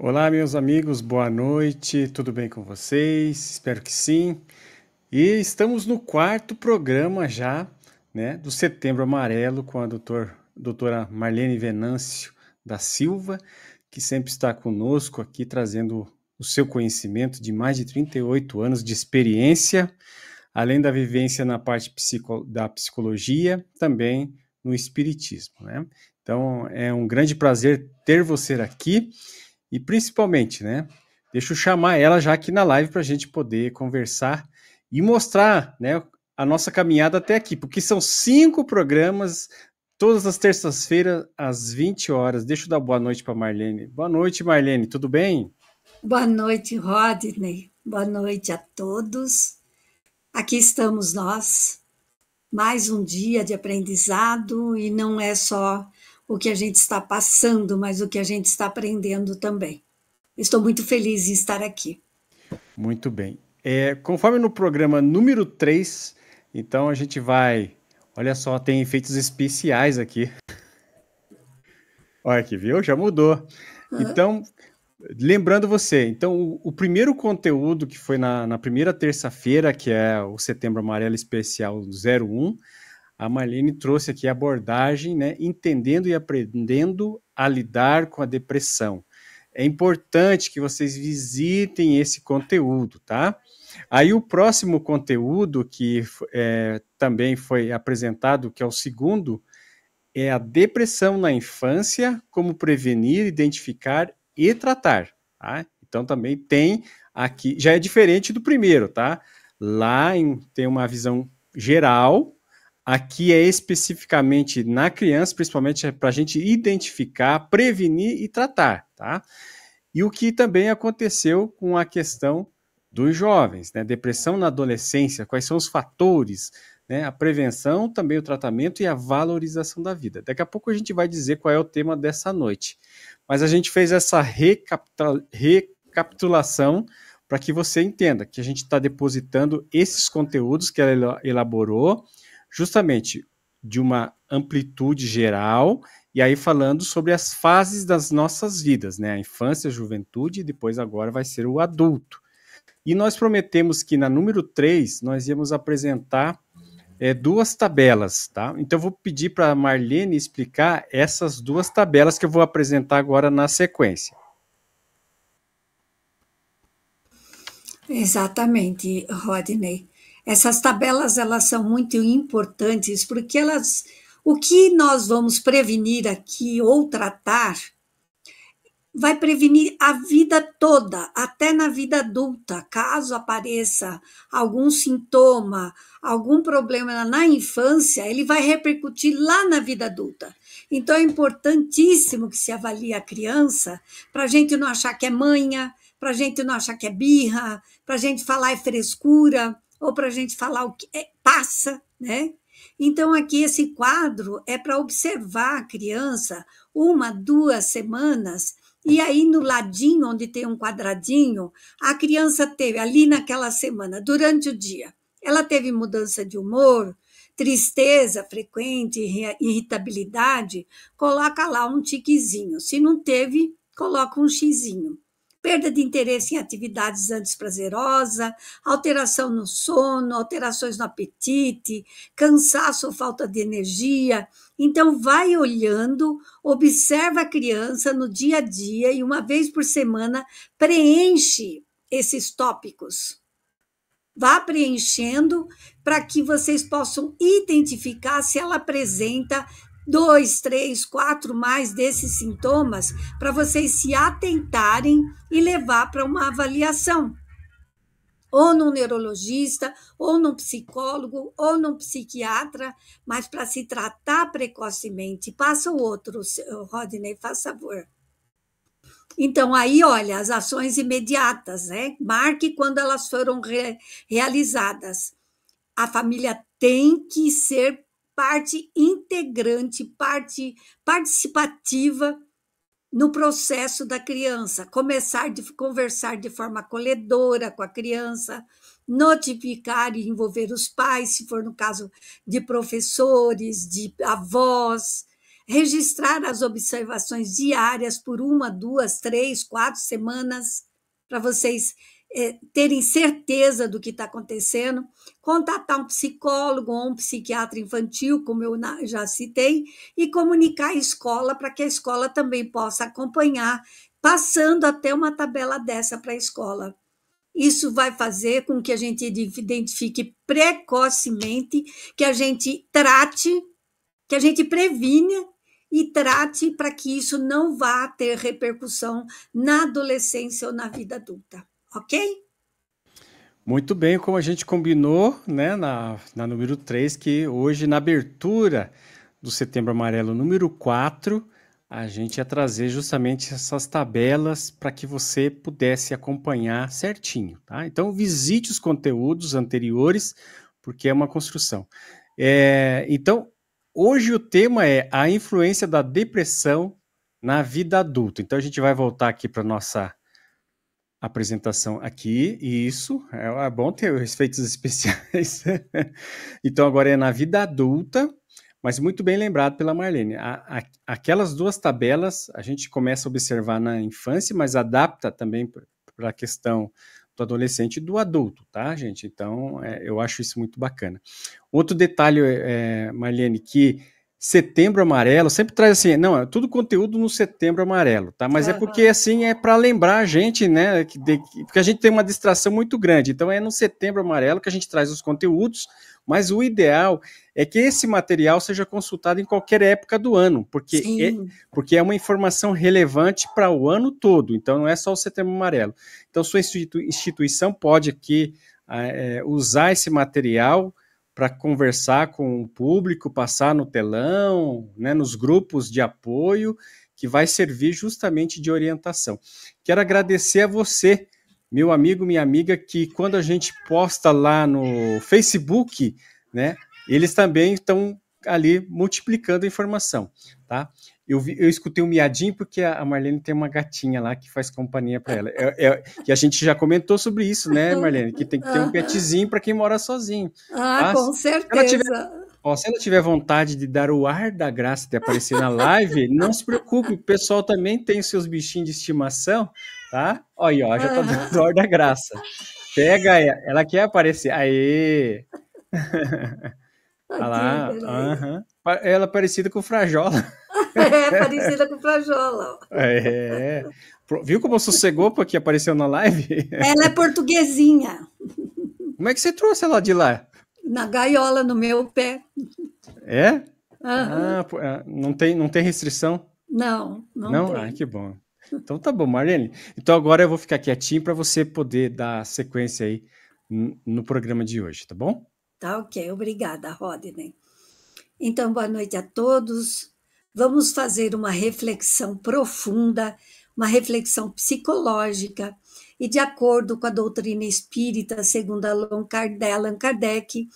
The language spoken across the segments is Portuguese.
Olá, meus amigos, boa noite, tudo bem com vocês? Espero que sim. E estamos no quarto programa já, né, do Setembro Amarelo com a doutora Marlene Venâncio da Silva, que sempre está conosco aqui trazendo o seu conhecimento de mais de 38 anos de experiência, além da vivência na parte da psicologia, também no espiritismo, né? Então, é um grande prazer ter você aqui. E principalmente, né? Deixa eu chamar ela já aqui na live para a gente poder conversar e mostrar, né, a nossa caminhada até aqui, porque são 5 programas, todas as terças-feiras, às 20 horas. Deixa eu dar boa noite para Marlene. Boa noite, Marlene, tudo bem? Boa noite, Rodney. Boa noite a todos. Aqui estamos nós, mais um dia de aprendizado, e não é só o que a gente está passando, mas o que a gente está aprendendo também. Estou muito feliz em estar aqui. Muito bem. Conforme no programa número 3, então a gente vai. Olha só, tem efeitos especiais aqui. Olha aqui, viu? Já mudou. Então, lembrando você, então o primeiro conteúdo que foi na primeira terça-feira, que é o Setembro Amarelo Especial 01, a Marlene trouxe aqui a abordagem, né, entendendo e aprendendo a lidar com a depressão. É importante que vocês visitem esse conteúdo, tá? Aí o próximo conteúdo que também foi apresentado, que é o segundo, é a depressão na infância, como prevenir, identificar e tratar, tá? Então também tem aqui, já é diferente do primeiro, tá? Tem uma visão geral, aqui é especificamente na criança, principalmente para a gente identificar, prevenir e tratar, tá? E o que também aconteceu com a questão dos jovens, né? Depressão na adolescência, quais são os fatores, né? A prevenção, também o tratamento e a valorização da vida. Daqui a pouco a gente vai dizer qual é o tema dessa noite. Mas a gente fez essa recapitulação para que você entenda que a gente está depositando esses conteúdos que ela elaborou, justamente de uma amplitude geral, e aí falando sobre as fases das nossas vidas, né? A infância, a juventude e depois agora vai ser o adulto. E nós prometemos que na número 3 nós íamos apresentar duas tabelas, tá? Então eu vou pedir para a Marlene explicar essas duas tabelas que eu vou apresentar agora na sequência. Exatamente, Rodney. Essas tabelas, elas são muito importantes porque o que nós vamos prevenir aqui ou tratar vai prevenir a vida toda, até na vida adulta. Caso apareça algum sintoma, algum problema na infância, ele vai repercutir lá na vida adulta. Então, é importantíssimo que se avalie a criança para a gente não achar que é manha, para a gente não achar que é birra, para a gente falar é frescura, ou para a gente falar o que passa, né? Então, aqui esse quadro é para observar a criança 1, 2 semanas, e aí, no ladinho, onde tem um quadradinho, a criança teve, ali naquela semana, durante o dia, ela teve mudança de humor, tristeza frequente, irritabilidade, coloca lá um tiquezinho. Se não teve, coloca um xizinho. Perda de interesse em atividades antes prazerosa, alteração no sono, alterações no apetite, cansaço ou falta de energia. Então, vai olhando, observa a criança no dia a dia e, 1 vez por semana, preenche esses tópicos. Vá preenchendo para que vocês possam identificar se ela apresenta 2, 3, 4 mais desses sintomas, para vocês se atentarem e levar para uma avaliação, ou num neurologista, ou num psicólogo, ou num psiquiatra, mas para se tratar precocemente. Passa o outro, Rodney, faz favor. Então, aí, olha, as ações imediatas, né? Marque quando elas foram realizadas. A família tem que ser parte integrante, parte participativa no processo da criança, começar a conversar de forma acolhedora com a criança, notificar e envolver os pais, se for no caso de professores, de avós, registrar as observações diárias por 1, 2, 3, 4 semanas, para vocês terem certeza do que está acontecendo, contatar um psicólogo ou um psiquiatra infantil, como eu já citei, e comunicar à escola para que a escola também possa acompanhar, passando até uma tabela dessa para a escola. Isso vai fazer com que a gente identifique precocemente, que a gente trate, que a gente previne e trate para que isso não vá ter repercussão na adolescência ou na vida adulta. Ok? Muito bem, como a gente combinou, né, na número 3, que hoje, na abertura do Setembro Amarelo número 4, a gente ia trazer justamente essas tabelas para que você pudesse acompanhar certinho, tá? Então, visite os conteúdos anteriores, porque é uma construção. Então, hoje o tema é a influência da depressão na vida adulta. Então, a gente vai voltar aqui para a nossa apresentação aqui, e isso é bom ter os efeitos especiais. Então, agora é na vida adulta, mas muito bem lembrado pela Marlene. Aquelas duas tabelas a gente começa a observar na infância, mas adapta também para a questão do adolescente e do adulto, tá, gente? Então, eu acho isso muito bacana. Outro detalhe, Marlene, que Setembro Amarelo sempre traz assim, não, é tudo conteúdo no Setembro Amarelo, tá? Mas é porque assim é para lembrar a gente, né? Porque a gente tem uma distração muito grande. Então é no Setembro Amarelo que a gente traz os conteúdos, mas o ideal é que esse material seja consultado em qualquer época do ano, porque é uma informação relevante para o ano todo. Então não é só o Setembro Amarelo. Então sua instituição pode aqui usar esse material para conversar com o público, passar no telão, né, nos grupos de apoio, que vai servir justamente de orientação. Quero agradecer a você, meu amigo, minha amiga, que quando a gente posta lá no Facebook, né, eles também estão ali multiplicando a informação, tá? Eu escutei um miadinho porque a Marlene tem uma gatinha lá que faz companhia para ela. E a gente já comentou sobre isso, né, Marlene? Que tem que ter um petzinho para quem mora sozinho. Ah, com certeza. Se ela tiver vontade de dar o ar da graça de aparecer na live, não se preocupe, o pessoal também tem os seus bichinhos de estimação, tá? Olha, ó, já tá dando o ar da graça. Pega ela quer aparecer. Aê! Olha lá, ela é parecida com o Frajola. Parecida com o Frajola. Viu como sossegou porque apareceu na live? Ela é portuguesinha. Como é que você trouxe ela de lá? Na gaiola, no meu pé. É? Não tem restrição? Não tem. Ah, que bom. Então tá bom, Marlene. Então agora eu vou ficar quietinho para você poder dar sequência aí no programa de hoje, tá bom? Tá ok, obrigada, Rodney. Então, boa noite a todos. Vamos fazer uma reflexão profunda, uma reflexão psicológica, e de acordo com a doutrina espírita, segundo Allan Kardec,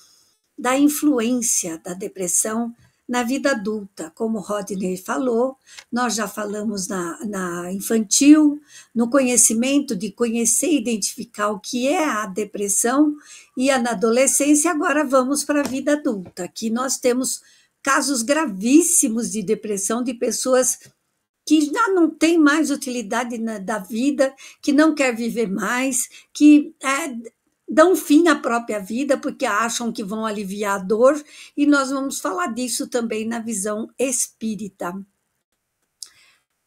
da influência da depressão na vida adulta. Como o Rodney falou, nós já falamos na infantil, no conhecimento de conhecer e identificar o que é a depressão, e na adolescência, agora vamos para a vida adulta, que nós temos casos gravíssimos de depressão de pessoas que já não têm mais utilidade da vida, que não quer viver mais, que dão fim à própria vida porque acham que vão aliviar a dor, e nós vamos falar disso também na visão espírita.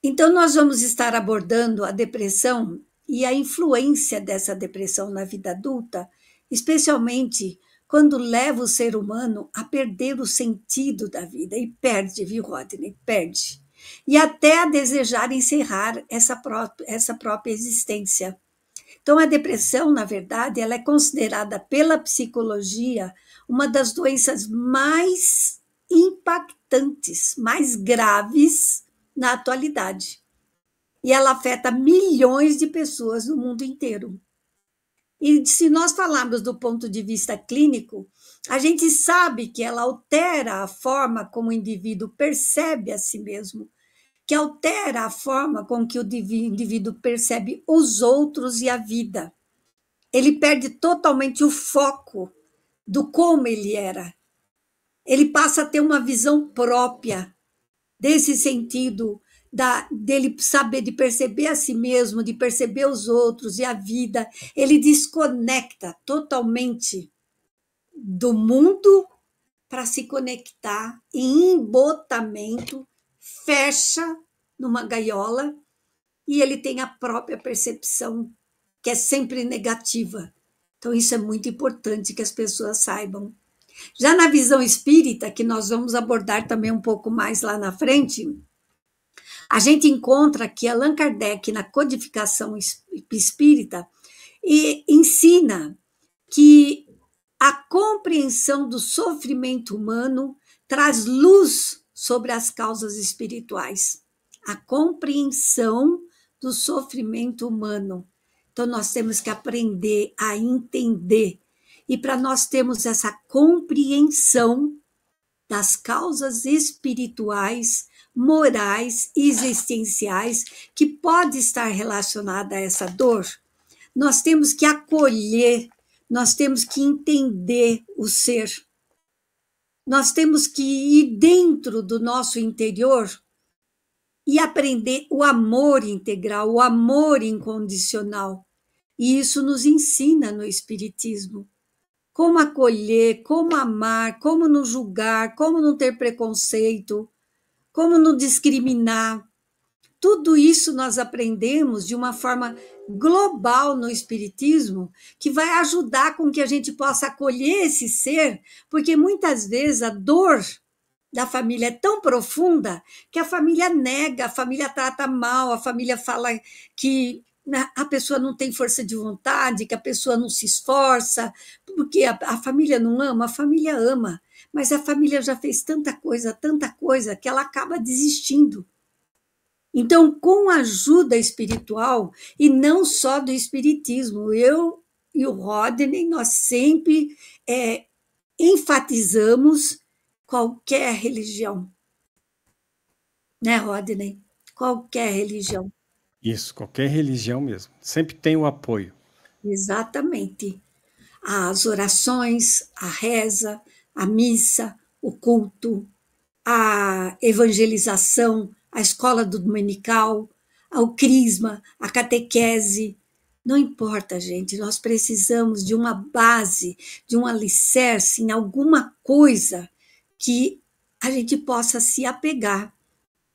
Então, nós vamos estar abordando a depressão e a influência dessa depressão na vida adulta, especialmente quando leva o ser humano a perder o sentido da vida, e perde, viu, Rodney? Perde. E até a desejar encerrar essa própria existência. Então, a depressão, na verdade, ela é considerada pela psicologia uma das doenças mais impactantes, mais graves na atualidade. E ela afeta milhões de pessoas no mundo inteiro. E se nós falarmos do ponto de vista clínico, a gente sabe que ela altera a forma como o indivíduo percebe a si mesmo, que altera a forma com que o indivíduo percebe os outros e a vida. Ele perde totalmente o foco do como ele era. Ele passa a ter uma visão própria desse sentido dele saber, de perceber a si mesmo, de perceber os outros e a vida, ele desconecta totalmente do mundo para se conectar em embotamento, fecha numa gaiola e ele tem a própria percepção, que é sempre negativa. Então, isso é muito importante que as pessoas saibam. Já na visão espírita, que nós vamos abordar também um pouco mais lá na frente, a gente encontra que Allan Kardec, na codificação espírita, e ensina que a compreensão do sofrimento humano traz luz sobre as causas espirituais. A compreensão do sofrimento humano. Então, nós temos que aprender a entender. E para nós termos essa compreensão das causas espirituais, morais, existenciais, que pode estar relacionada a essa dor, nós temos que acolher, nós temos que entender o ser. Nós temos que ir dentro do nosso interior e aprender o amor integral, o amor incondicional. E isso nos ensina no Espiritismo. Como acolher, como amar, como não julgar, como não ter preconceito, como não discriminar. Tudo isso nós aprendemos de uma forma global no Espiritismo, que vai ajudar com que a gente possa acolher esse ser, porque muitas vezes a dor da família é tão profunda que a família nega, a família trata mal, a família fala que a pessoa não tem força de vontade, que a pessoa não se esforça, porque a família não ama, a família ama, mas a família já fez tanta coisa, que ela acaba desistindo. Então, com a ajuda espiritual, e não só do Espiritismo, eu e o Rodney, nós sempre enfatizamos qualquer religião. Né, Rodney? Qualquer religião. Isso, qualquer religião mesmo. Sempre tem o apoio. Exatamente. As orações, a reza, a missa, o culto, a evangelização, a escola dominical, o crisma, a catequese. Não importa, gente, nós precisamos de uma base, de um alicerce em alguma coisa que a gente possa se apegar.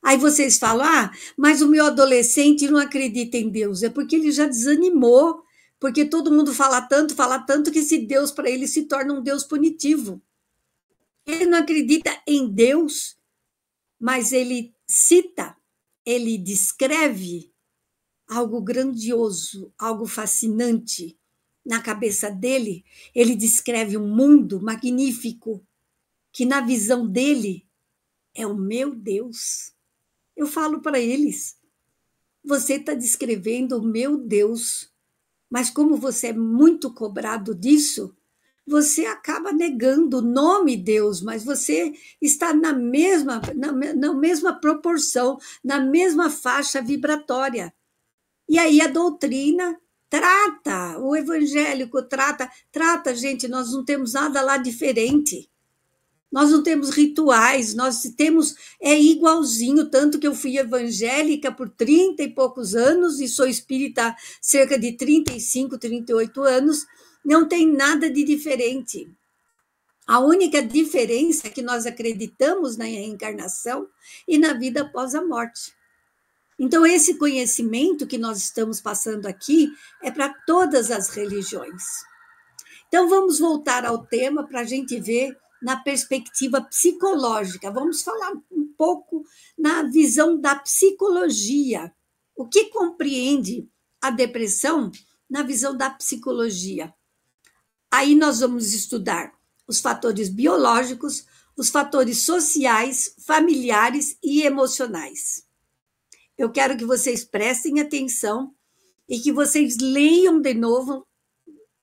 Aí vocês falam, mas o meu adolescente não acredita em Deus. É porque ele já desanimou, porque todo mundo fala tanto, que esse Deus para ele se torna um Deus punitivo. Ele não acredita em Deus, mas ele cita, ele descreve algo grandioso, algo fascinante. Na cabeça dele, ele descreve um mundo magnífico, que na visão dele é o meu Deus. Eu falo para eles, você está descrevendo o meu Deus, mas como você é muito cobrado disso, você acaba negando o nome Deus, mas você está na mesma proporção, na mesma faixa vibratória. E aí a doutrina trata, o evangélico trata, gente, nós não temos nada lá diferente. Nós não temos rituais, nós temos, igualzinho, tanto que eu fui evangélica por 30 e poucos anos e sou espírita há cerca de 35, 38 anos, não tem nada de diferente. A única diferença é que nós acreditamos na reencarnação e na vida após a morte. Então, esse conhecimento que nós estamos passando aqui é para todas as religiões. Então, vamos voltar ao tema para a gente ver na perspectiva psicológica. Vamos falar um pouco na visão da psicologia. O que compreende a depressão na visão da psicologia? Aí nós vamos estudar os fatores biológicos, os fatores sociais, familiares e emocionais. Eu quero que vocês prestem atenção e que vocês leiam de novo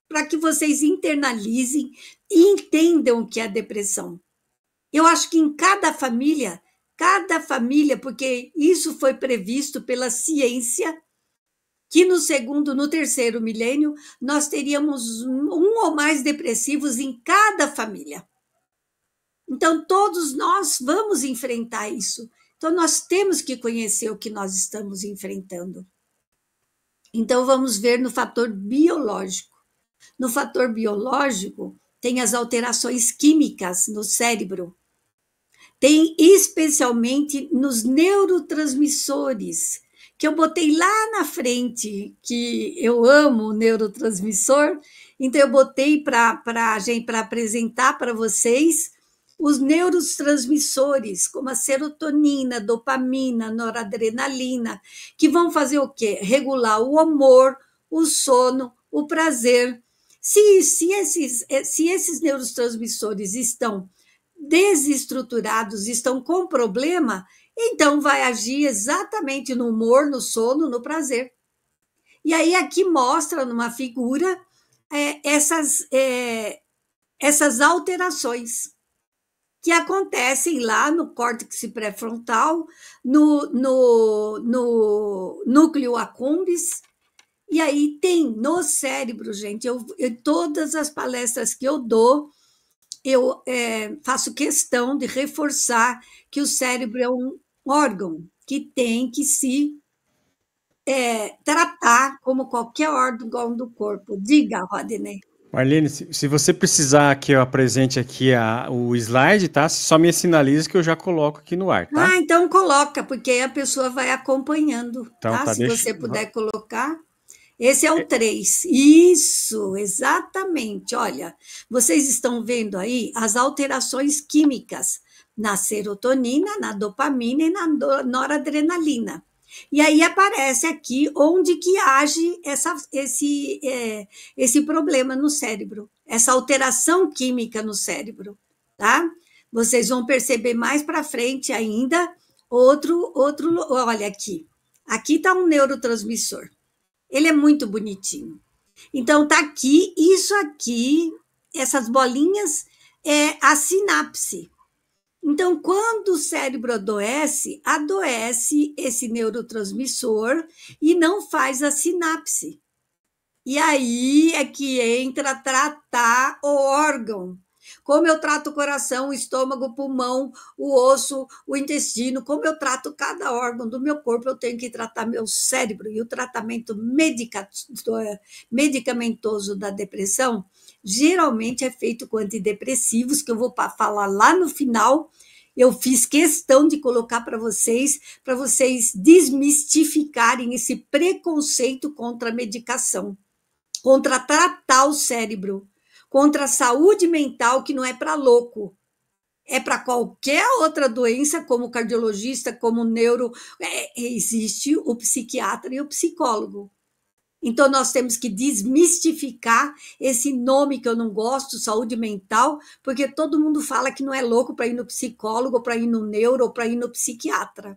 para que vocês internalizem e entendam o que é a depressão. Eu acho que em cada família, porque isso foi previsto pela ciência, que no terceiro milênio, nós teríamos um ou mais depressivos em cada família. Então, todos nós vamos enfrentar isso. Então, nós temos que conhecer o que nós estamos enfrentando. Então, vamos ver no fator biológico. No fator biológico, tem as alterações químicas no cérebro, tem especialmente nos neurotransmissores, que eu botei lá na frente, que eu amo o neurotransmissor, então eu botei para apresentar para vocês os neurotransmissores, como a serotonina, dopamina, noradrenalina, que vão fazer o quê? Regular o humor, o sono, o prazer. Se esses neurotransmissores estão desestruturados, estão com problema, então vai agir exatamente no humor, no sono, no prazer. E aí aqui mostra numa figura essas alterações que acontecem lá no córtex pré-frontal, no núcleo accumbens, e aí tem no cérebro, gente, todas as palestras que eu dou, eu faço questão de reforçar que o cérebro é um órgão que tem que se tratar como qualquer órgão do corpo. Diga, Rodney. Marlene, se você precisar que eu apresente aqui o slide, tá? Só me sinaliza que eu já coloco aqui no ar, tá? Ah, então coloca, porque aí a pessoa vai acompanhando, então, tá? Se você puder colocar. Esse é o 3. Isso, exatamente. Olha, vocês estão vendo aí as alterações químicas na serotonina, na dopamina e na noradrenalina. E aí aparece aqui onde que age esse problema no cérebro, essa alteração química no cérebro, tá? Vocês vão perceber mais para frente ainda outro, olha aqui. Aqui está um neurotransmissor. Ele é muito bonitinho. Então, tá aqui, isso aqui, essas bolinhas, é a sinapse. Então, quando o cérebro adoece esse neurotransmissor e não faz a sinapse. E aí é que entra tratar o órgão. Como eu trato o coração, o estômago, o pulmão, o osso, o intestino, como eu trato cada órgão do meu corpo, eu tenho que tratar meu cérebro. E o tratamento medicamentoso da depressão geralmente é feito com antidepressivos, que eu vou falar lá no final. Eu fiz questão de colocar para vocês desmistificarem esse preconceito contra a medicação, contra tratar o cérebro, contra a saúde mental, que não é para louco, é para qualquer outra doença, como cardiologista, como neuro, existe o psiquiatra e o psicólogo. Então, nós temos que desmistificar esse nome que eu não gosto, saúde mental, porque todo mundo fala que não é louco para ir no psicólogo, para ir no neuro, ou para ir no psiquiatra.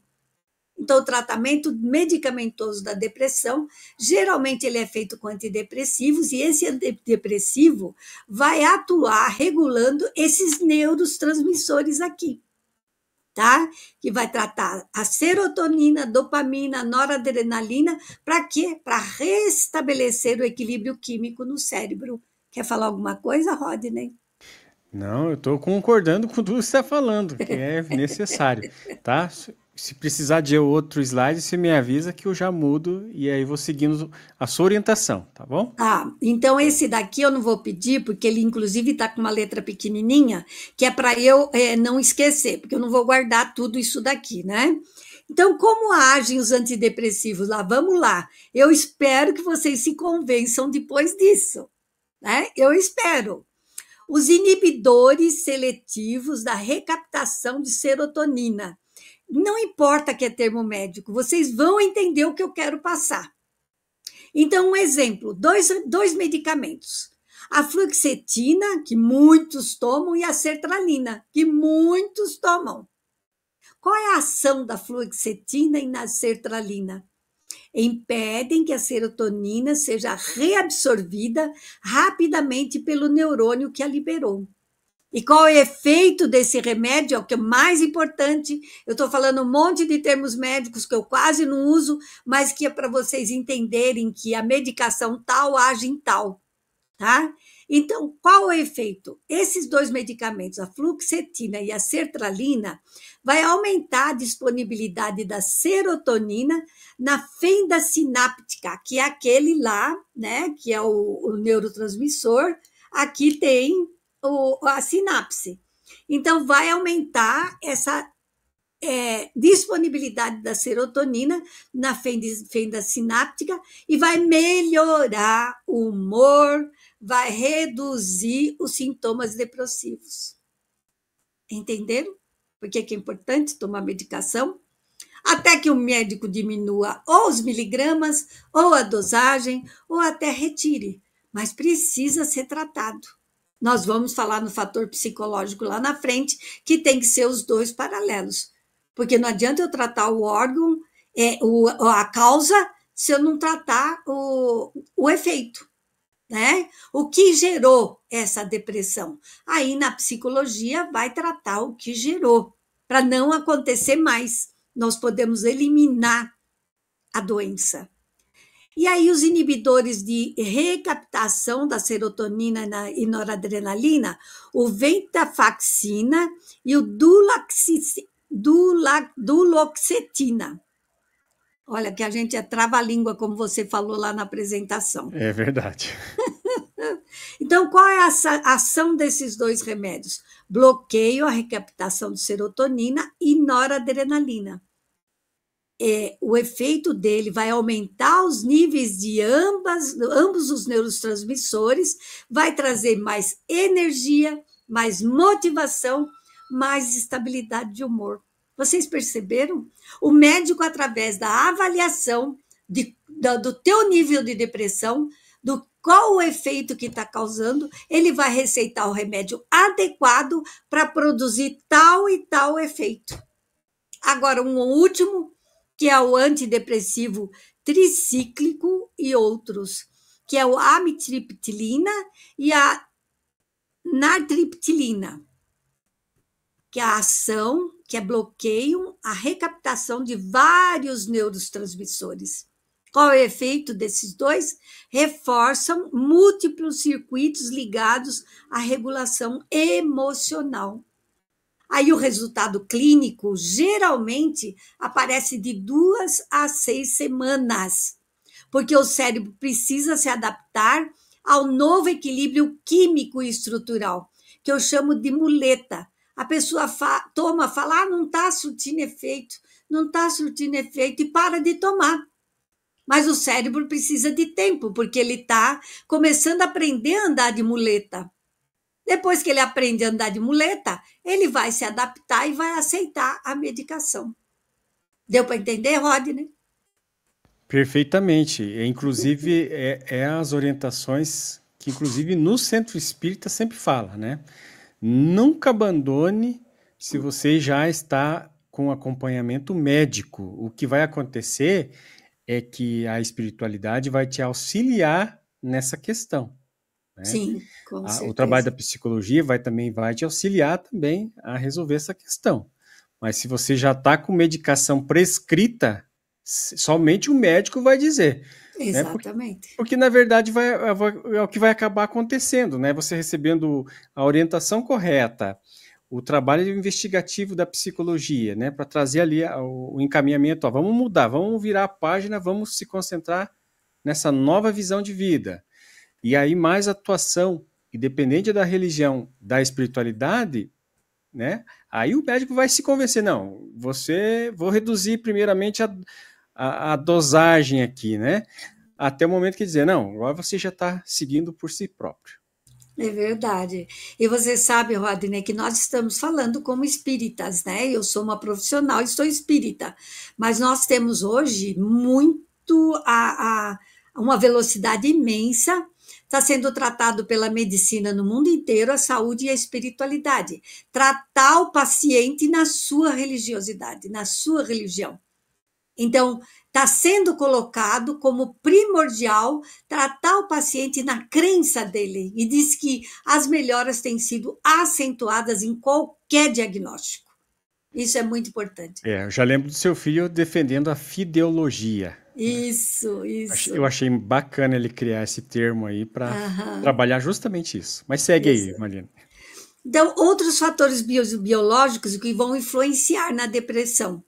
Então, o tratamento medicamentoso da depressão, geralmente ele é feito com antidepressivos, e esse antidepressivo vai atuar regulando esses neurotransmissores aqui, tá? Que vai tratar a serotonina, a dopamina, a noradrenalina, para quê? Para restabelecer o equilíbrio químico no cérebro. Quer falar alguma coisa, Rodney? Não, eu estou concordando com tudo que você está falando, que é necessário, tá? Se precisar de outro slide, você me avisa que eu já mudo e aí vou seguindo a sua orientação, tá bom? Ah, então esse daqui eu não vou pedir, porque ele inclusive está com uma letra pequenininha, que é para eu não esquecer, porque eu não vou guardar tudo isso daqui, né? Então, como agem os antidepressivos lá? Vamos lá. Eu espero que vocês se convençam depois disso, né? Eu espero. Os inibidores seletivos da recaptação de serotonina. Não importa que é termo médico, vocês vão entender o que eu quero passar. Então, um exemplo, dois medicamentos. A fluoxetina, que muitos tomam, e a sertralina, que muitos tomam. Qual é a ação da fluoxetina e da sertralina? Impedem que a serotonina seja reabsorvida rapidamente pelo neurônio que a liberou. E qual é o efeito desse remédio? É o que é mais importante. Eu estou falando um monte de termos médicos que eu quase não uso, mas que é para vocês entenderem que a medicação tal age em tal, tá? Então, qual o efeito? Esses dois medicamentos, a fluoxetina e a sertralina, vai aumentar a disponibilidade da serotonina na fenda sináptica, que é aquele lá, né, que é o neurotransmissor. Aqui tem a sinapse. Então, vai aumentar essa disponibilidade da serotonina na fenda sináptica e vai melhorar o humor, vai reduzir os sintomas depressivos. Entenderam? Por que é importante tomar medicação? Até que o médico diminua ou os miligramas, ou a dosagem, ou até retire. Mas precisa ser tratado. Nós vamos falar no fator psicológico lá na frente, que tem que ser os dois paralelos. Porque não adianta eu tratar o órgão, a causa, se eu não tratar o efeito. Né? O que gerou essa depressão? Aí na psicologia vai tratar o que gerou, para não acontecer mais. Nós podemos eliminar a doença. E aí os inibidores de recaptação da serotonina e noradrenalina, o venlafaxina e o duloxetina. Olha, que a gente é trava-língua, como você falou lá na apresentação. É verdade. Então, qual é a ação desses dois remédios? Bloqueio a recaptação de serotonina e noradrenalina. O efeito dele vai aumentar os níveis de ambos os neurotransmissores, vai trazer mais energia, mais motivação, mais estabilidade de humor. Vocês perceberam? O médico, através da avaliação do teu nível de depressão, do qual o efeito que está causando, ele vai receitar o remédio adequado para produzir tal e tal efeito. Agora, um último, que é o antidepressivo tricíclico e outros, que é o amitriptilina e a nartriptilina, que é a ação, que bloqueiam a recaptação de vários neurotransmissores. Qual é o efeito desses dois? Reforçam múltiplos circuitos ligados à regulação emocional. Aí o resultado clínico geralmente aparece de 2 a 6 semanas, porque o cérebro precisa se adaptar ao novo equilíbrio químico e estrutural, que eu chamo de muleta. A pessoa toma, fala, não está surtindo efeito, e para de tomar. Mas o cérebro precisa de tempo, porque ele está começando a aprender a andar de muleta. Depois que ele aprende a andar de muleta, ele vai se adaptar e vai aceitar a medicação. Deu para entender, Rodney? Perfeitamente. Inclusive, as orientações que, inclusive, no Centro Espírita sempre fala, né? Nunca abandone se você já está com acompanhamento médico. O que vai acontecer é que a espiritualidade vai te auxiliar nessa questão. Né? Sim, com certeza. O trabalho da psicologia vai te auxiliar também a resolver essa questão. Mas se você já está com medicação prescrita, somente o médico vai dizer. Exatamente. Né? Porque na verdade, é o que vai acabar acontecendo, né? Você recebendo a orientação correta, o trabalho investigativo da psicologia, né? Para trazer ali o encaminhamento, vamos mudar, vamos virar a página, vamos se concentrar nessa nova visão de vida. E aí mais atuação, independente da religião, da espiritualidade, né? Aí o médico vai se convencer, não, vou reduzir primeiramente a dosagem aqui, né? Até o momento que dizer, não, agora você já está seguindo por si próprio. É verdade. E você sabe, Rodney, que nós estamos falando como espíritas, né? Eu sou uma profissional e sou espírita, mas nós temos hoje uma velocidade imensa. Está sendo tratado pela medicina no mundo inteiro a saúde e a espiritualidade. Tratar o paciente na sua religiosidade, na sua religião. Então, está sendo colocado como primordial tratar o paciente na crença dele. E diz que as melhoras têm sido acentuadas em qualquer diagnóstico. Isso é muito importante. Eu já lembro do seu filho defendendo a fideologia. Isso, isso. Eu achei bacana ele criar esse termo aí para Aham, trabalhar justamente isso. Mas segue aí, isso. Marina. Então, outros fatores biológicos que vão influenciar na depressão.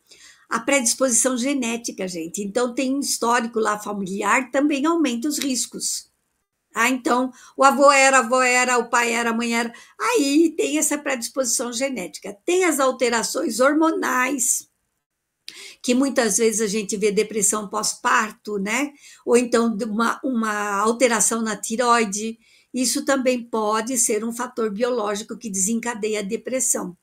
A predisposição genética, gente. Então, tem um histórico lá familiar, também aumenta os riscos. Ah, então, o avô era, a avó era, o pai era, a mãe era. Aí tem essa predisposição genética. Tem as alterações hormonais, que muitas vezes a gente vê depressão pós-parto, né? Ou então uma alteração na tiroide. Isso também pode ser um fator biológico que desencadeia a depressão.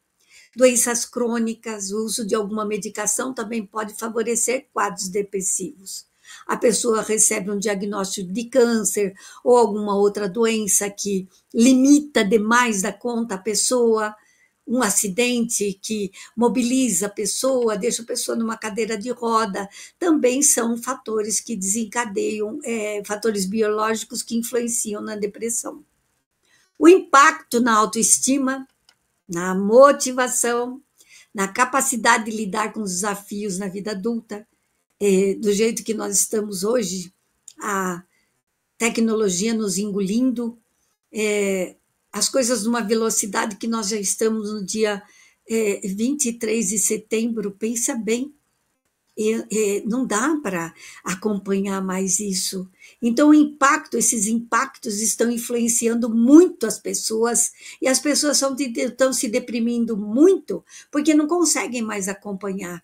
Doenças crônicas, o uso de alguma medicação também pode favorecer quadros depressivos. A pessoa recebe um diagnóstico de câncer ou alguma outra doença que limita demais da conta a pessoa, um acidente que mobiliza a pessoa, deixa a pessoa numa cadeira de roda, também são fatores que desencadeiam, fatores biológicos que influenciam na depressão. O impacto na autoestima, na motivação, na capacidade de lidar com os desafios na vida adulta, do jeito que nós estamos hoje, a tecnologia nos engolindo, as coisas numa velocidade que nós já estamos no dia 23 de setembro, pensa bem, não dá para acompanhar mais isso. Então, esses impactos estão influenciando muito as pessoas, e as pessoas estão se deprimindo muito porque não conseguem mais acompanhar.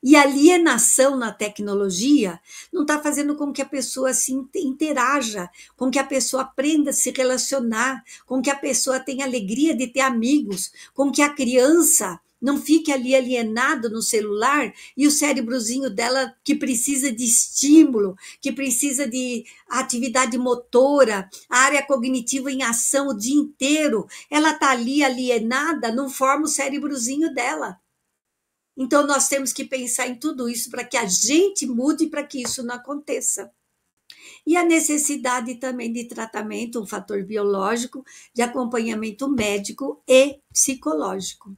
E a alienação na tecnologia não está fazendo com que a pessoa se interaja, com que a pessoa aprenda a se relacionar, com que a pessoa tenha alegria de ter amigos, com que a criança não fique ali alienado no celular e o cérebrozinho dela que precisa de estímulo, que precisa de atividade motora, a área cognitiva em ação o dia inteiro, ela está ali alienada, não forma o cérebrozinho dela. Então, nós temos que pensar em tudo isso para que a gente mude para que isso não aconteça. E a necessidade também de tratamento, um fator biológico, de acompanhamento médico e psicológico.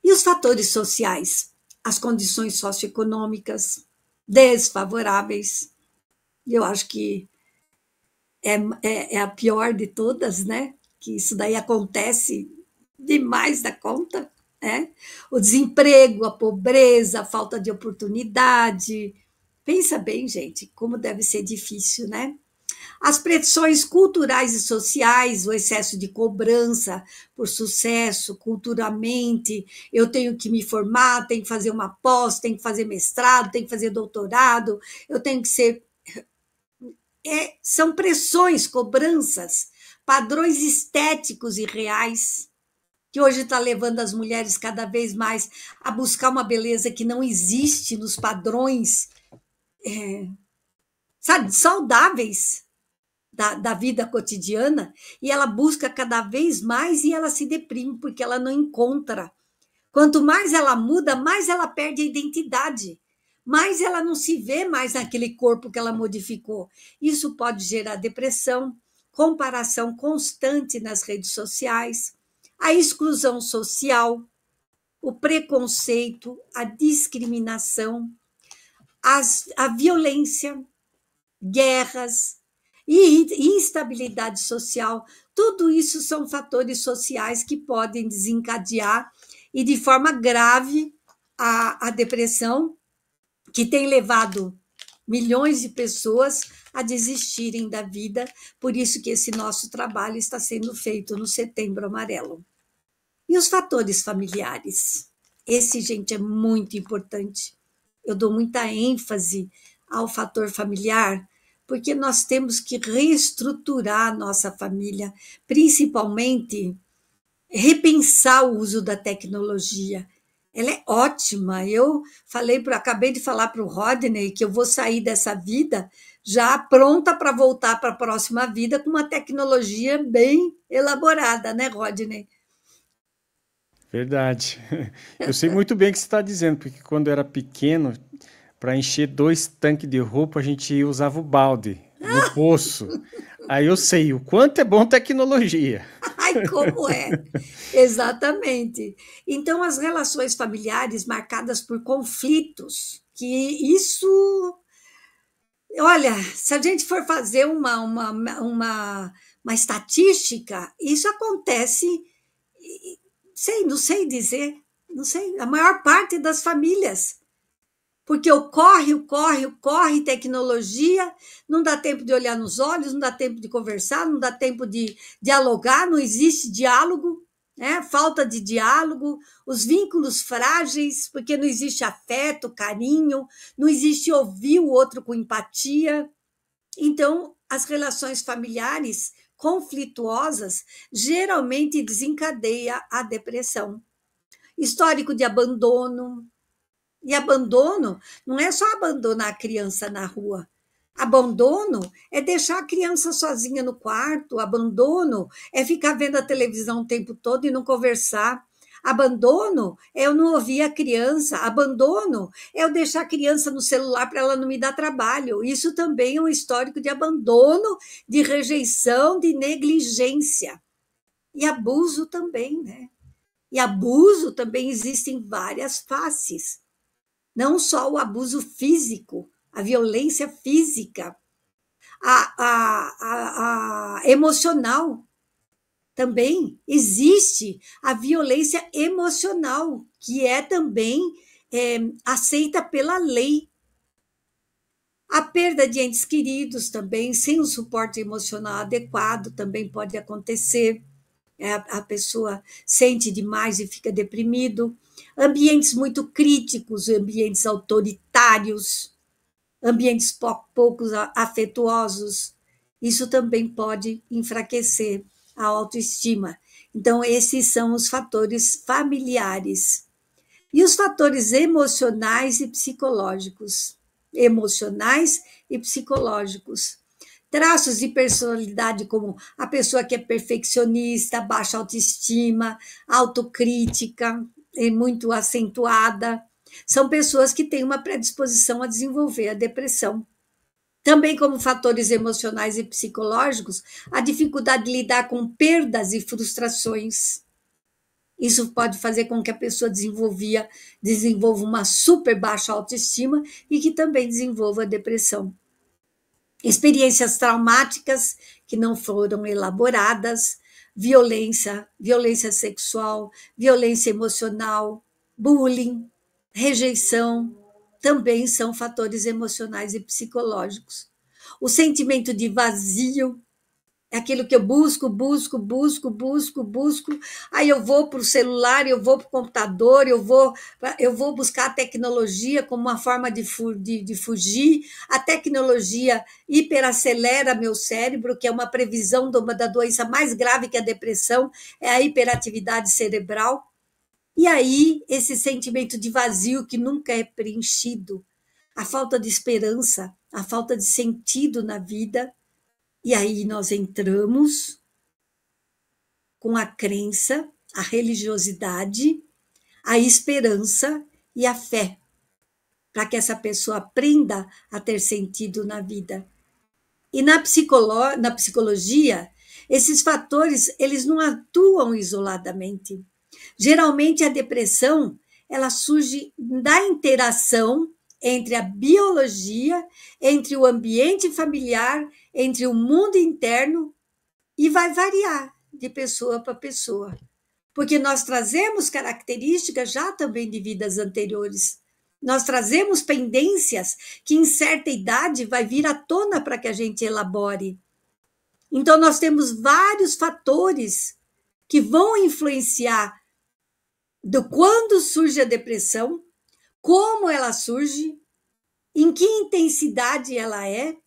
E os fatores sociais, as condições socioeconômicas desfavoráveis. Eu acho que é a pior de todas, né? Que isso daí acontece demais da conta, né? O desemprego, a pobreza, a falta de oportunidade. Pensa bem, gente, como deve ser difícil, né? As pressões culturais e sociais, o excesso de cobrança por sucesso, culturalmente, eu tenho que me formar, tenho que fazer uma pós, tenho que fazer mestrado, tenho que fazer doutorado, eu tenho que ser. São pressões, cobranças, padrões estéticos e reais, que hoje está levando as mulheres cada vez mais a buscar uma beleza que não existe nos padrões, sabe, saudáveis da vida cotidiana, e ela busca cada vez mais e ela se deprime porque ela não encontra. Quanto mais ela muda, mais ela perde a identidade, mais ela não se vê mais naquele corpo que ela modificou. Isso pode gerar depressão, comparação constante nas redes sociais, a exclusão social, o preconceito, a discriminação, a violência, guerras, e instabilidade social. Tudo isso são fatores sociais que podem desencadear e de forma grave a depressão, que tem levado milhões de pessoas a desistirem da vida. Por isso que esse nosso trabalho está sendo feito no Setembro Amarelo. E os fatores familiares? Esse, gente, é muito importante. Eu dou muita ênfase ao fator familiar, porque nós temos que reestruturar a nossa família, principalmente repensar o uso da tecnologia. Ela é ótima. Acabei de falar para o Rodney que eu vou sair dessa vida já pronta para voltar para a próxima vida com uma tecnologia bem elaborada, né, Rodney? Verdade. Eu sei muito bem o que você está dizendo, porque quando eu era pequeno, para encher 2 tanques de roupa, a gente usava o balde no poço. Aí eu sei o quanto é bom tecnologia. Ai, como é! Exatamente. Então, as relações familiares marcadas por conflitos, que isso Olha, se a gente for fazer uma estatística, isso acontece, não sei dizer, não sei, a maior parte das famílias. Porque o corre, tecnologia, não dá tempo de olhar nos olhos, não dá tempo de conversar, não dá tempo de dialogar, não existe diálogo, né? Falta de diálogo, os vínculos frágeis, porque não existe afeto, carinho, não existe ouvir o outro com empatia. Então, as relações familiares conflituosas geralmente desencadeia a depressão. Histórico de abandono, e abandono não é só abandonar a criança na rua. Abandono é deixar a criança sozinha no quarto. Abandono é ficar vendo a televisão o tempo todo e não conversar. Abandono é eu não ouvir a criança. Abandono é eu deixar a criança no celular para ela não me dar trabalho. Isso também é um histórico de abandono, de rejeição, de negligência. E abuso também, né? E abuso também existe em várias faces. Não só o abuso físico, a violência física, a emocional. Também existe a violência emocional, que é também aceita pela lei. A perda de entes queridos também, sem o suporte emocional adequado, também pode acontecer. A pessoa sente demais e fica deprimido. Ambientes muito críticos, ambientes autoritários, ambientes poucos afetuosos, isso também pode enfraquecer a autoestima. Então, esses são os fatores familiares. E os fatores emocionais e psicológicos. Emocionais e psicológicos. Traços de personalidade como a pessoa que é perfeccionista, baixa autoestima, autocrítica, é muito acentuada. São pessoas que têm uma predisposição a desenvolver a depressão. Também como fatores emocionais e psicológicos, a dificuldade de lidar com perdas e frustrações. Isso pode fazer com que a pessoa desenvolva uma super baixa autoestima e que também desenvolva a depressão. Experiências traumáticas que não foram elaboradas, violência sexual, violência emocional, bullying, rejeição, também são fatores emocionais e psicológicos. O sentimento de vazio é aquilo que eu busco, aí eu vou para o celular, eu vou para o computador, eu vou buscar a tecnologia como uma forma de fugir. A tecnologia hiperacelera meu cérebro, que é uma previsão da doença mais grave que a depressão, é a hiperatividade cerebral. E aí, esse sentimento de vazio que nunca é preenchido, a falta de esperança, a falta de sentido na vida. E aí nós entramos com a crença, a religiosidade, a esperança e a fé, para que essa pessoa aprenda a ter sentido na vida. E na psicologia, esses fatores, eles não atuam isoladamente. Geralmente a depressão, ela surge da interação entre a biologia, entre o ambiente familiar, entre o mundo interno, e vai variar de pessoa para pessoa. Porque nós trazemos características já também de vidas anteriores. Nós trazemos pendências que em certa idade vai vir à tona para que a gente elabore. Então nós temos vários fatores que vão influenciar do quando surge a depressão, como ela surge, em que intensidade ela é,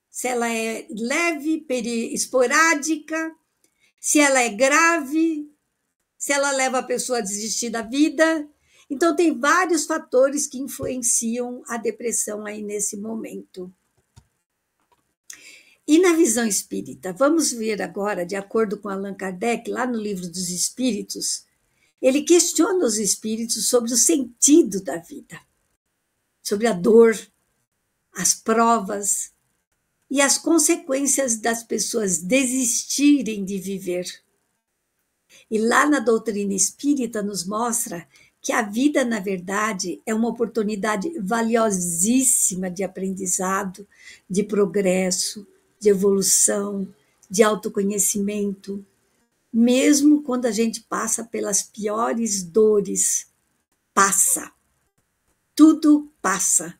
se ela é leve, esporádica, se ela é grave, se ela leva a pessoa a desistir da vida. Então, tem vários fatores que influenciam a depressão aí nesse momento. E na visão espírita, vamos ver agora, de acordo com Allan Kardec, lá no Livro dos Espíritos, ele questiona os espíritos sobre o sentido da vida, sobre a dor, as provas e as consequências das pessoas desistirem de viver. E lá na doutrina espírita nos mostra que a vida, na verdade, é uma oportunidade valiosíssima de aprendizado, de progresso, de evolução, de autoconhecimento, mesmo quando a gente passa pelas piores dores, passa. Tudo passa.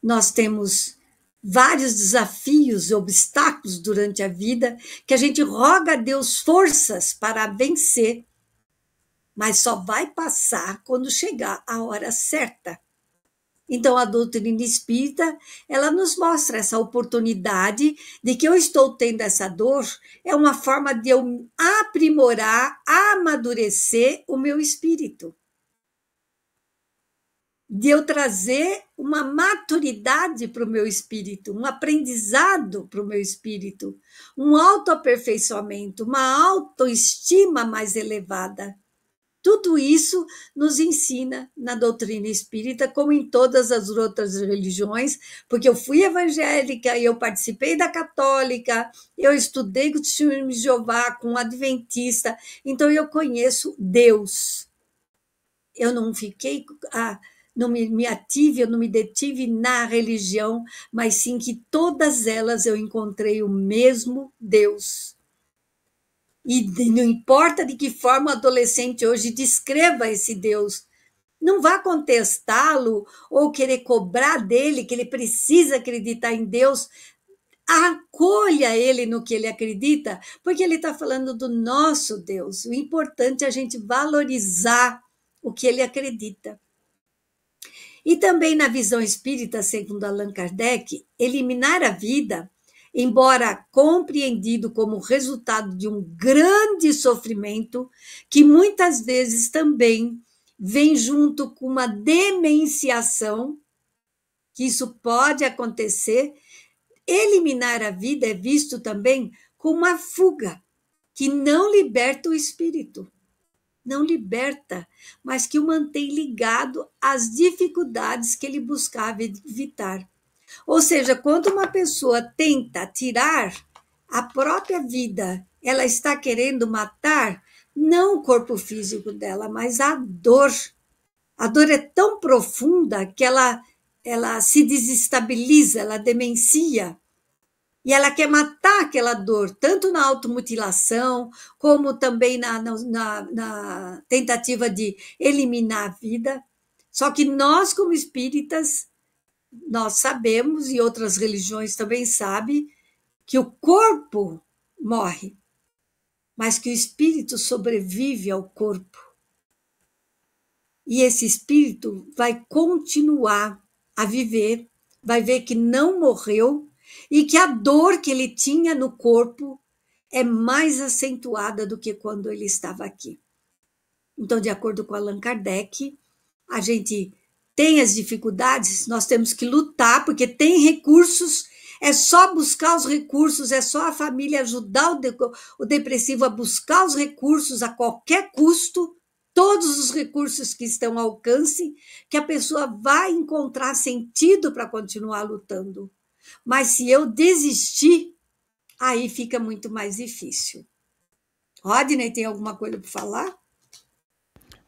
Nós temos vários desafios e obstáculos durante a vida que a gente roga a Deus forças para vencer, mas só vai passar quando chegar a hora certa. Então, a doutrina espírita, ela nos mostra essa oportunidade de que eu estou tendo essa dor, é uma forma de eu aprimorar, amadurecer o meu espírito. De eu trazer uma maturidade para o meu espírito, um aprendizado para o meu espírito, um autoaperfeiçoamento, uma autoestima mais elevada. Tudo isso nos ensina na doutrina espírita, como em todas as outras religiões, porque eu fui evangélica, eu participei da católica, eu estudei com o testemunho de Jeová, com o adventista, então eu conheço Deus. Eu não fiquei, não me ative, eu não me detive na religião, mas sim que todas elas eu encontrei o mesmo Deus. E não importa de que forma o adolescente hoje descreva esse Deus, não vá contestá-lo ou querer cobrar dele que ele precisa acreditar em Deus. Acolha ele no que ele acredita, porque ele está falando do nosso Deus. O importante é a gente valorizar o que ele acredita. E também na visão espírita, segundo Allan Kardec, eliminar a vida, embora compreendido como resultado de um grande sofrimento, que muitas vezes também vem junto com uma demenciação, que isso pode acontecer, eliminar a vida é visto também como uma fuga, que não liberta o espírito. Não liberta, mas que o mantém ligado às dificuldades que ele buscava evitar. Ou seja, quando uma pessoa tenta tirar a própria vida, ela está querendo matar não o corpo físico dela, mas a dor. A dor é tão profunda que ela se desestabiliza, ela demencia. E ela quer matar aquela dor, tanto na automutilação, como também na tentativa de eliminar a vida. Só que nós, como espíritas, nós sabemos, e outras religiões também sabem, que o corpo morre, mas que o espírito sobrevive ao corpo. E esse espírito vai continuar a viver, vai ver que não morreu, e que a dor que ele tinha no corpo é mais acentuada do que quando ele estava aqui. Então, de acordo com Allan Kardec, a gente tem as dificuldades, nós temos que lutar, porque tem recursos, é só buscar os recursos, é só a família ajudar o depressivo a buscar os recursos a qualquer custo, todos os recursos que estão ao alcance, que a pessoa vai encontrar sentido para continuar lutando. Mas se eu desistir, aí fica muito mais difícil. Rodney, tem alguma coisa para falar?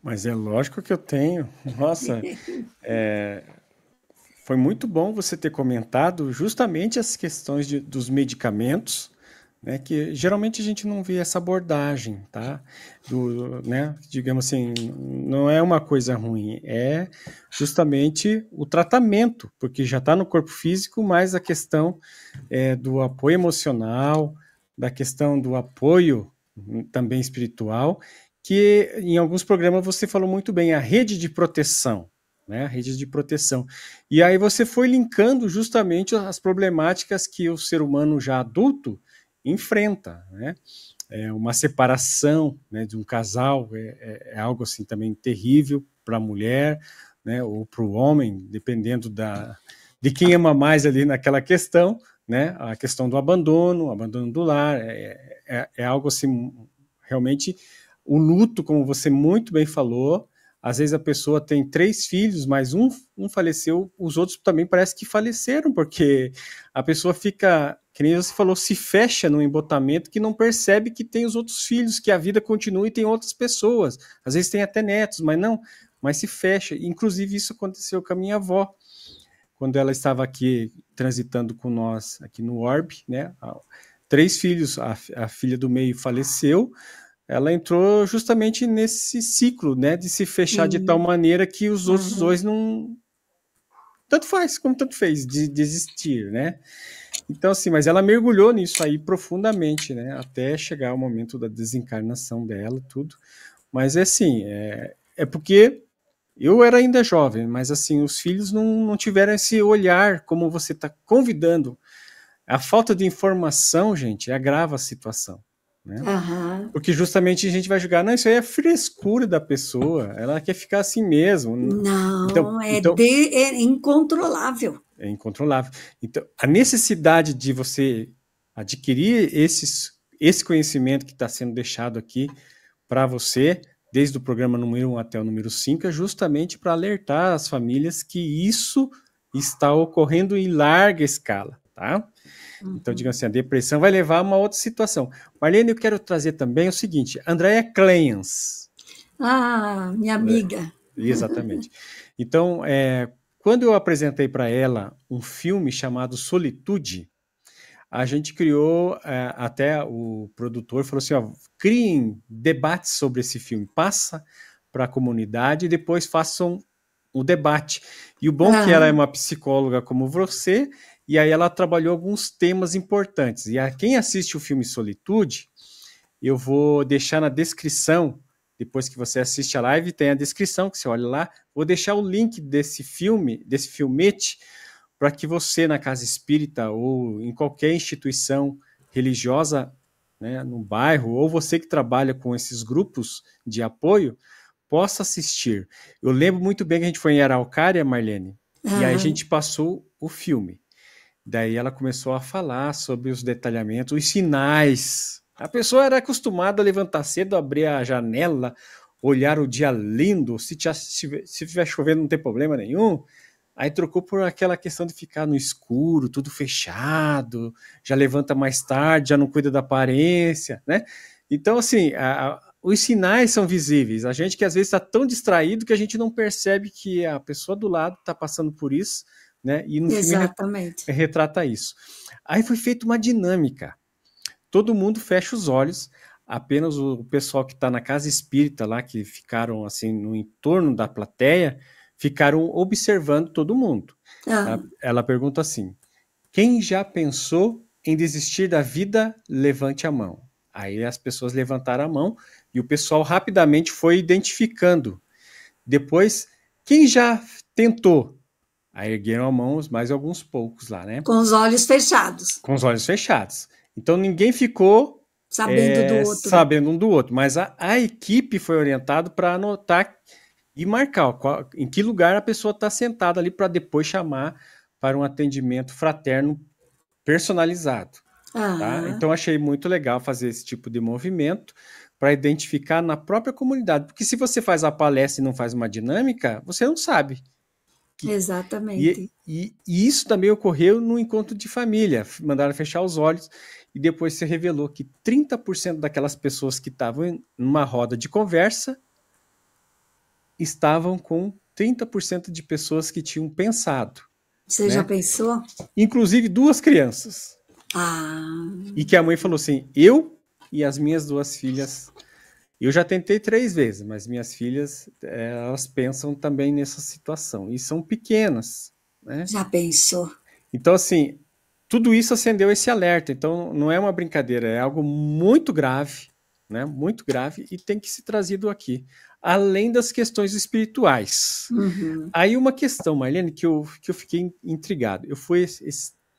Mas é lógico que eu tenho. Nossa, foi muito bom você ter comentado justamente as questões dos medicamentos, né, que geralmente a gente não vê essa abordagem, tá? Né, digamos assim, não é uma coisa ruim, é justamente o tratamento, porque já está no corpo físico, mas a questão do apoio emocional, da questão do apoio também espiritual, que em alguns programas você falou muito bem, a rede de proteção, né, a rede de proteção. E aí você foi linkando justamente as problemáticas que o ser humano já adulto enfrenta, né? Uma separação, né, de um casal é algo assim também terrível para a mulher, né, ou para o homem, dependendo de quem ama mais ali naquela questão, né? A questão do abandono do lar, é algo assim, realmente, o luto, como você muito bem falou, Às vezes a pessoa tem 3 filhos, mas um faleceu, os outros também parece que faleceram, porque a pessoa fica, que nem você falou, se fecha no embotamento que não percebe que tem os outros filhos, que a vida continua e tem outras pessoas. Às vezes tem até netos, mas não, mas se fecha. Inclusive isso aconteceu com a minha avó, quando ela estava aqui transitando com nós, aqui no Orbe, né? 3 filhos, a filha do meio faleceu, ela entrou justamente nesse ciclo, né, de se fechar de tal maneira que os outros dois não... Tanto faz como tanto fez, de desistir, né? Então, assim, mas ela mergulhou nisso aí profundamente, né, até chegar o momento da desencarnação dela, tudo. Mas, assim, é porque eu era ainda jovem, mas, assim, os filhos não tiveram esse olhar como você está convidando. A falta de informação, gente, agrava a situação, né? Aham. Porque justamente a gente vai julgar, não, isso aí é frescura da pessoa, ela quer ficar assim mesmo. Não, Então é incontrolável. é incontrolável. Então, a necessidade de você adquirir esse conhecimento que está sendo deixado aqui para você, desde o programa número 1 até o número 5, é justamente para alertar as famílias que isso está ocorrendo em larga escala, tá? Então, digamos assim, a depressão vai levar a uma outra situação. Marlene, eu quero trazer também o seguinte, Andrea Cleans. Ah, minha amiga. Exatamente. Então, quando eu apresentei para ela um filme chamado Solitude, a gente criou, até o produtor falou assim, ó, criem debates sobre esse filme, passa para a comunidade e depois façam o debate. E o bom é que ela é uma psicóloga como você, e aí ela trabalhou alguns temas importantes. E a quem assiste o filme Solitude, eu vou deixar na descrição, depois que você assiste a live, tem a descrição que você olha lá, vou deixar o link desse filme, desse filmete, para que você na casa espírita ou em qualquer instituição religiosa, né, no bairro, ou você que trabalha com esses grupos de apoio, possa assistir. Eu lembro muito bem que a gente foi em Araucária, Marlene, e aí a gente passou o filme. Daí ela começou a falar sobre os detalhamentos, os sinais. A pessoa era acostumada a levantar cedo, abrir a janela, olhar o dia lindo, se estiver chovendo não tem problema nenhum. Aí trocou por aquela questão de ficar no escuro, tudo fechado, já levanta mais tarde, já não cuida da aparência, né? Então, assim, os sinais são visíveis. A gente que às vezes está tão distraído que a gente não percebe que a pessoa do lado está passando por isso, né? E no filme retrata isso. Aí foi feita uma dinâmica. Todo mundo fecha os olhos, apenas o pessoal que está na casa espírita lá, que ficaram assim no entorno da plateia, ficaram observando todo mundo. Ela pergunta assim, quem já pensou em desistir da vida, levante a mão. Aí as pessoas levantaram a mão e o pessoal rapidamente foi identificando. Depois, quem já tentou? Aí ergueram a mão mais alguns poucos lá, né? Com os olhos fechados. Com os olhos fechados. Então ninguém ficou sabendo um do outro, mas a equipe foi orientada para anotar e marcar em que lugar a pessoa está sentada ali para depois chamar para um atendimento fraterno personalizado. Tá? Então achei muito legal fazer esse tipo de movimento para identificar na própria comunidade, porque se você faz a palestra e não faz uma dinâmica, você não sabe. Exatamente. E isso também ocorreu no encontro de família, mandaram fechar os olhos e depois se revelou que 30% daquelas pessoas que estavam em uma roda de conversa estavam com 30% de pessoas que tinham pensado. Você já pensou? Inclusive 2 crianças. E que a mãe falou assim, eu e as minhas 2 filhas, eu já tentei 3 vezes, mas minhas filhas, elas pensam também nessa situação, e são pequenas, né? Já pensou? Então, assim, tudo isso acendeu esse alerta, então não é uma brincadeira, é algo muito grave, né? Muito grave, e tem que ser trazido aqui, além das questões espirituais. Aí uma questão, Marlene, que eu fiquei intrigado, eu fui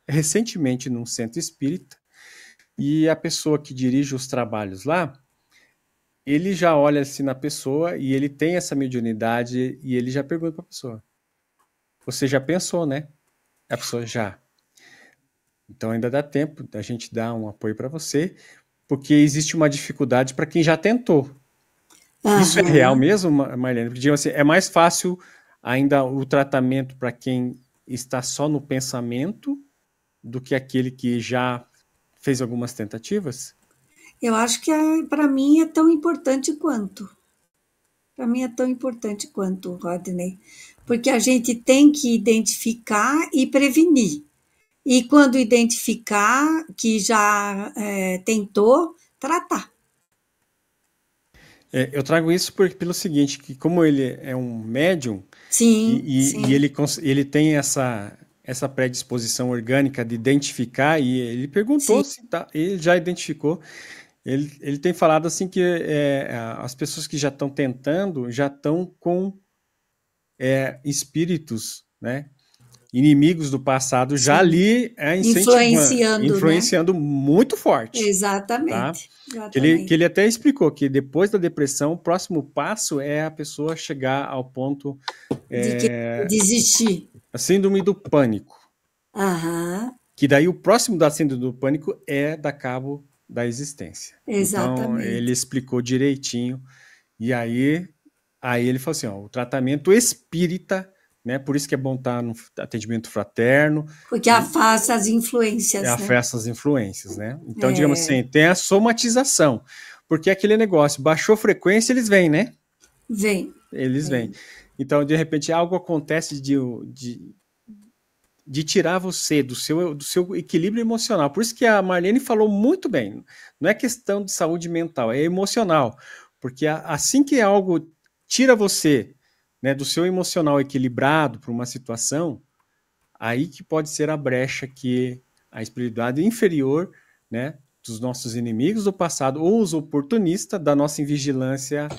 recentemente num centro espírita, e a pessoa que dirige os trabalhos lá, ele já olha assim na pessoa e ele tem essa mediunidade e ele já pergunta para a pessoa, você já pensou, né? A pessoa já. Então ainda dá tempo da gente dar um apoio para você, porque existe uma dificuldade para quem já tentou. Isso é real Aham. mesmo, Marlene? Porque, digamos assim, é mais fácil ainda o tratamento para quem está só no pensamento do que aquele que já fez algumas tentativas? Eu acho que para mim é tão importante quanto. Para mim é tão importante quanto, Rodney, porque a gente tem que identificar e prevenir. E quando identificar que já tentou, tratar. Eu trago isso pelo seguinte, que como ele é um médium Sim, sim, ele tem essa predisposição orgânica de identificar, e ele sim. perguntou se tá, ele já identificou. Ele tem falado assim que as pessoas que já estão tentando já estão com espíritos, né, inimigos do passado já Sim. ali incentivando, Influenciando, né? influenciando muito forte, tá? Exatamente, Que ele exatamente. até explicou que depois da depressão, o próximo passo é a pessoa chegar ao ponto, De que desistir. a síndrome do pânico. Aham, Que daí o próximo da síndrome do pânico é dar cabo da existência. Então ele exatamente. explicou direitinho, e aí ele falou assim: ó, o tratamento espírita, né? Por isso que é bom estar no atendimento fraterno, Porque afasta as influências, né? afasta as influências, né? Então, digamos assim, tem a somatização, porque aquele negócio, baixou frequência, eles vêm, né? Vem, Eles vêm. vem. Então, de repente, algo acontece de tirar você do seu equilíbrio emocional. Por isso que a Marlene falou muito bem. Não é questão de saúde mental, é emocional. Porque assim que algo tira você, né, do seu emocional equilibrado para uma situação, aí que pode ser a brecha que a espiritualidade inferior, né, dos nossos inimigos do passado ou os oportunistas da nossa invigilância,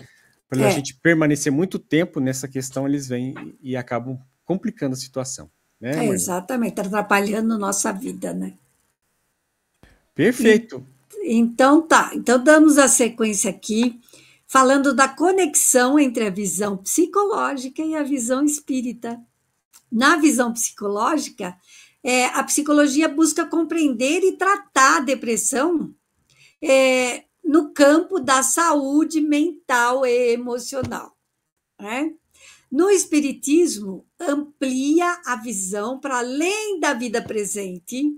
para a É, gente permanecer muito tempo nessa questão, eles vêm e acabam complicando a situação, né, Marlene? exatamente, tá atrapalhando nossa vida, né? E, Perfeito. então tá, então damos a sequência aqui, falando da conexão entre a visão psicológica e a visão espírita. Na visão psicológica, a psicologia busca compreender e tratar a depressão no campo da saúde mental e emocional, né? No Espiritismo, amplia a visão para além da vida presente,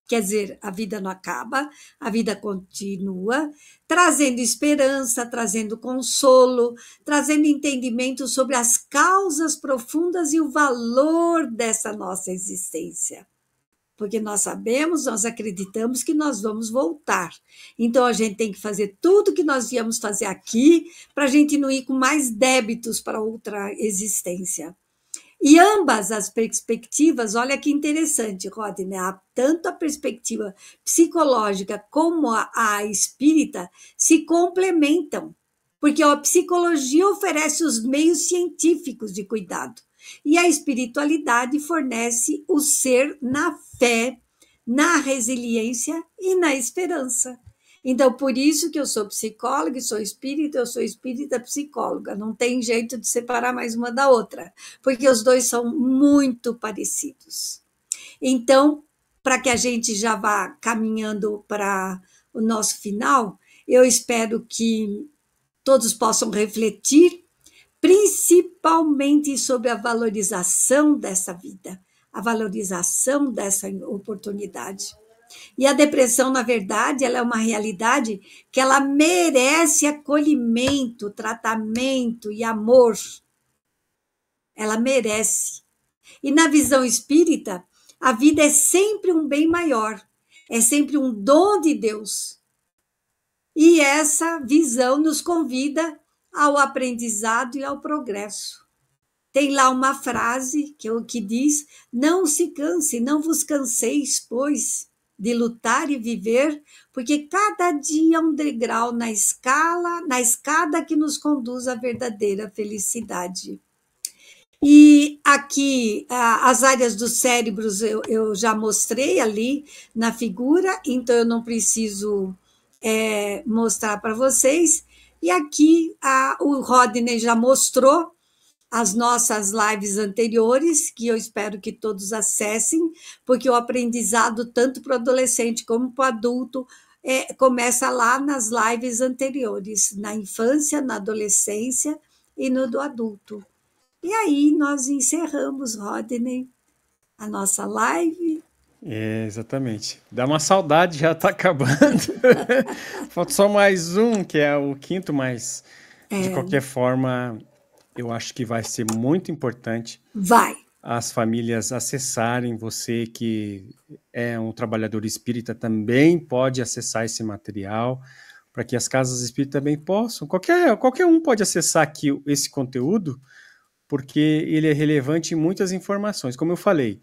quer dizer, a vida não acaba, a vida continua, trazendo esperança, trazendo consolo, trazendo entendimento sobre as causas profundas e o valor dessa nossa existência. Porque nós sabemos, nós acreditamos que nós vamos voltar. Então a gente tem que fazer tudo que nós íamos fazer aqui para a gente não ir com mais débitos para outra existência. E ambas as perspectivas, olha que interessante, Rodney, tanto a perspectiva psicológica como a espírita se complementam, porque a psicologia oferece os meios científicos de cuidado e a espiritualidade fornece o ser na fé, na resiliência e na esperança. Então, por isso que eu sou psicóloga e eu sou espírita psicóloga. Não tem jeito de separar mais uma da outra, porque os dois são muito parecidos. Então, para que a gente já vá caminhando para o nosso final, eu espero que todos possam refletir, principalmente sobre a valorização dessa vida, a valorização dessa oportunidade. E a depressão, na verdade, ela é uma realidade que ela merece acolhimento, tratamento e amor. Ela merece. E na visão espírita, a vida é sempre um bem maior, é sempre um dom de Deus. E essa visão nos convida ao aprendizado e ao progresso. Tem lá uma frase que diz: não se canse, não vos canseis, pois, de lutar e viver, porque cada dia é um degrau na escada que nos conduz à verdadeira felicidade. E aqui, as áreas dos cérebros eu já mostrei ali na figura, então eu não preciso mostrar para vocês. E aqui o Rodney já mostrou as nossas lives anteriores, que eu espero que todos acessem, porque o aprendizado, tanto para o adolescente como para o adulto, começa lá nas lives anteriores, na infância, na adolescência e no do adulto. E aí nós encerramos, Rodney, a nossa live. Exatamente. Dá uma saudade, já está acabando. Falta só mais um, que é o quinto, mas de qualquer forma, eu acho que vai ser muito importante. Vai. As famílias acessarem, você que é um trabalhador espírita também pode acessar esse material, para que as casas espíritas também possam. Qualquer um pode acessar aqui esse conteúdo, porque ele é relevante em muitas informações. Como eu falei,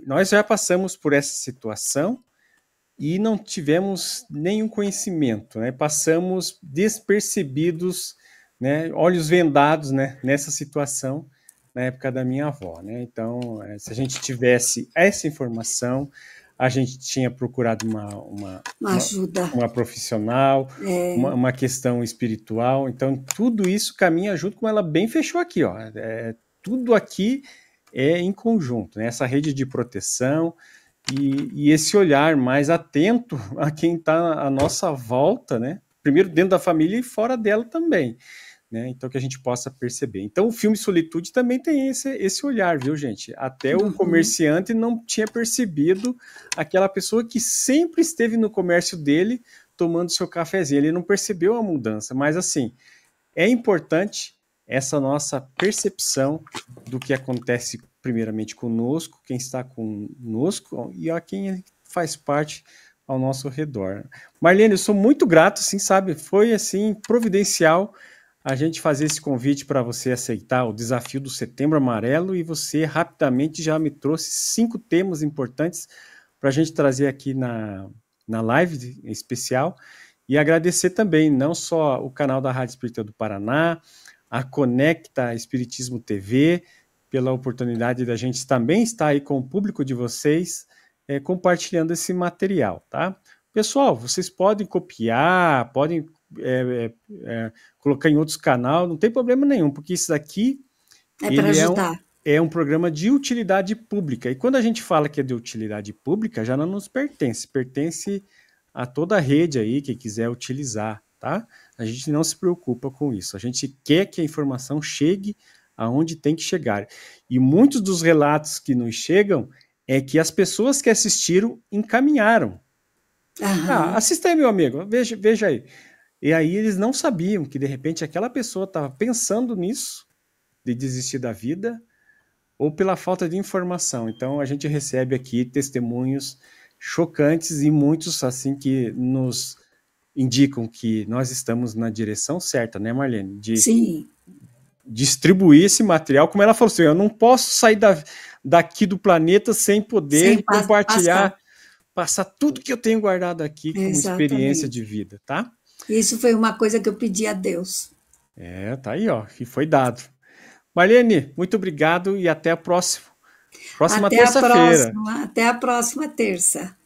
nós já passamos por essa situação e não tivemos nenhum conhecimento, né? Passamos despercebidos, né? Olhos vendados, né? Nessa situação na época da minha avó, né? Então, se a gente tivesse essa informação, a gente tinha procurado uma ajuda, uma profissional, uma questão espiritual. Então, tudo isso caminha junto, como ela bem fechou aqui, ó. Tudo aqui é em conjunto, né? Essa rede de proteção e esse olhar mais atento a quem está à nossa volta, né? Primeiro dentro da família e fora dela também, né? Então que a gente possa perceber. Então o filme Solitude também tem esse olhar, viu, gente? Até o comerciante não tinha percebido aquela pessoa que sempre esteve no comércio dele tomando seu cafezinho. Ele não percebeu a mudança, mas assim, é importante essa nossa percepção do que acontece primeiramente conosco, quem está conosco e a quem faz parte ao nosso redor. Marlene, eu sou muito grato, assim, sabe? Foi, assim, providencial a gente fazer esse convite para você aceitar o desafio do Setembro Amarelo e você rapidamente já me trouxe 5 temas importantes para a gente trazer aqui na live especial e agradecer também não só o canal da Rádio Espírita do Paraná, a Conecta Espiritismo TV, pela oportunidade da gente também estar aí com o público de vocês, compartilhando esse material, tá? Pessoal, vocês podem copiar, podem colocar em outros canais, não tem problema nenhum, porque isso daqui para ajudar. É um programa de utilidade pública. E quando a gente fala que é de utilidade pública, já não nos pertence, pertence a toda a rede aí que quiser utilizar, tá? A gente não se preocupa com isso. A gente quer que a informação chegue aonde tem que chegar. E muitos dos relatos que nos chegam é que as pessoas que assistiram encaminharam. Assista aí, meu amigo, veja aí. E aí eles não sabiam que, de repente, aquela pessoa estava pensando nisso, de desistir da vida, ou pela falta de informação. Então, a gente recebe aqui testemunhos chocantes e muitos, assim, que nos indicam que nós estamos na direção certa, né, Marlene? Sim. Distribuir esse material, como ela falou assim, eu não posso sair daqui do planeta sem poder compartilhar, passar tudo que eu tenho guardado aqui como experiência de vida, tá? Isso foi uma coisa que eu pedi a Deus. Tá aí, ó, que foi dado. Marlene, muito obrigado e até a próxima terça-feira. Até a próxima terça.